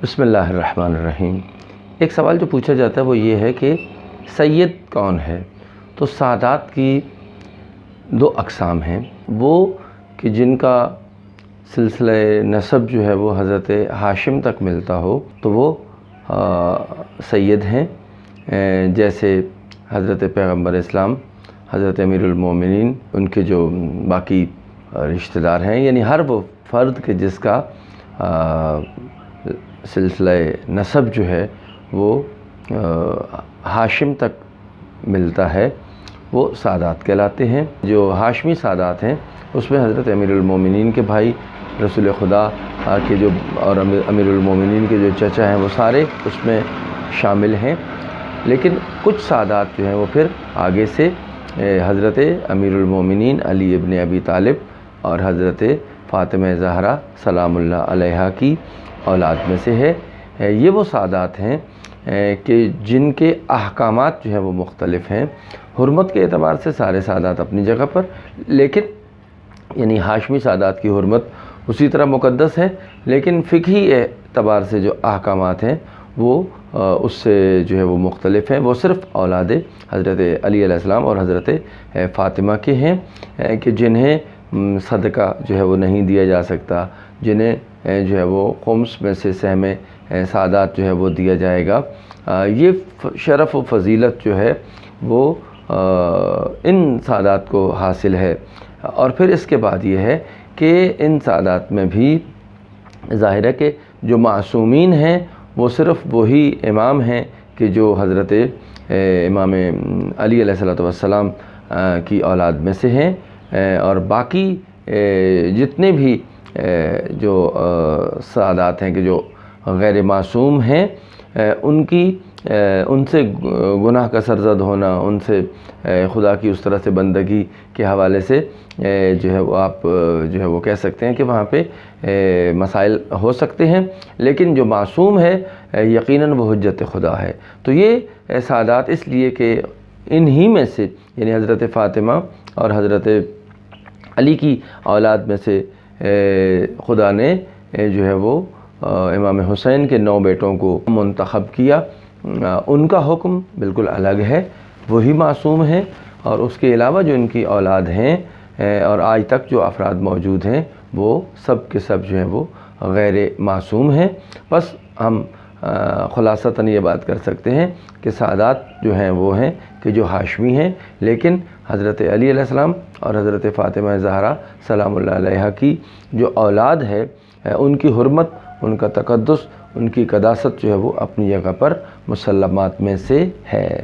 بسم اللہ الرحمن الرحیم۔ ایک سوال جو پوچھا جاتا ہے وہ یہ ہے کہ سید کون ہے؟ تو سادات کی دو اقسام ہیں، وہ کہ جن کا سلسلہ نسب جو ہے وہ حضرت ہاشم تک ملتا ہو تو وہ سید ہیں، جیسے حضرت پیغمبر اسلام، حضرت امیر المومنین، ان کے جو باقی رشتہ دار ہیں، یعنی ہر وہ فرد کے جس کا سلسلہ نسب جو ہے وہ ہاشم تک ملتا ہے، وہ سادات کہلاتے ہیں۔ جو ہاشمی سادات ہیں اس میں حضرت امیر المومنین کے بھائی، رسول خدا کے جو اور امیر المومنین کے جو چچا ہیں وہ سارے اس میں شامل ہیں، لیکن کچھ سادات جو ہیں وہ پھر آگے سے حضرت امیر المومنین علی ابن ابی طالب اور حضرت فاطمہ زہرا سلام اللہ علیہا کی اولاد میں سے ہے۔ یہ وہ سادات ہیں کہ جن کے احکامات جو ہیں وہ مختلف ہیں۔ حرمت کے اعتبار سے سارے سادات اپنی جگہ پر، لیکن یعنی ہاشمی سادات کی حرمت اسی طرح مقدس ہے، لیکن فقہی اعتبار سے جو احکامات ہیں وہ اس سے جو ہے وہ مختلف ہیں۔ وہ صرف اولاد حضرت علی علیہ السلام اور حضرت فاطمہ کے ہیں کہ جنہیں صدقہ جو ہے وہ نہیں دیا جا سکتا، جنہیں جو ہے وہ خمس میں سے سہم سادات جو ہے وہ دیا جائے گا۔ یہ شرف و فضیلت جو ہے وہ ان سادات کو حاصل ہے۔ اور پھر اس کے بعد یہ ہے کہ ان سادات میں بھی ظاہر ہے کہ جو معصومین ہیں وہ صرف وہی امام ہیں کہ جو حضرت امام علی علیہ السلام کی اولاد میں سے ہیں، اور باقی جتنے بھی جو سادات ہیں کہ جو غیر معصوم ہیں، ان سے گناہ کا سرزد ہونا، ان سے خدا کی اس طرح سے بندگی کے حوالے سے جو ہے وہ آپ جو ہے وہ کہہ سکتے ہیں کہ وہاں پہ مسائل ہو سکتے ہیں، لیکن جو معصوم ہے یقیناً وہ حجت خدا ہے۔ تو یہ سادات اس لیے کہ انہی میں سے یعنی حضرت فاطمہ اور حضرت علی کی اولاد میں سے خدا نے جو ہے وہ امام حسین کے 9 بیٹوں کو منتخب کیا۔ ان کا حکم بالکل الگ ہے، وہی معصوم ہیں، اور اس کے علاوہ جو ان کی اولاد ہیں اور آج تک جو افراد موجود ہیں وہ سب کے سب جو ہیں وہ غیر معصوم ہیں۔ بس ہم خلاصتاً یہ بات کر سکتے ہیں کہ سادات جو ہیں وہ ہیں کہ جو ہاشمی ہیں، لیکن حضرت علی علیہ السلام اور حضرت فاطمہ زہرا سلام اللہ علیہا کی جو اولاد ہے ان کی حرمت، ان کا تقدس، ان کی قداست جو ہے وہ اپنی جگہ پر مسلمات میں سے ہے۔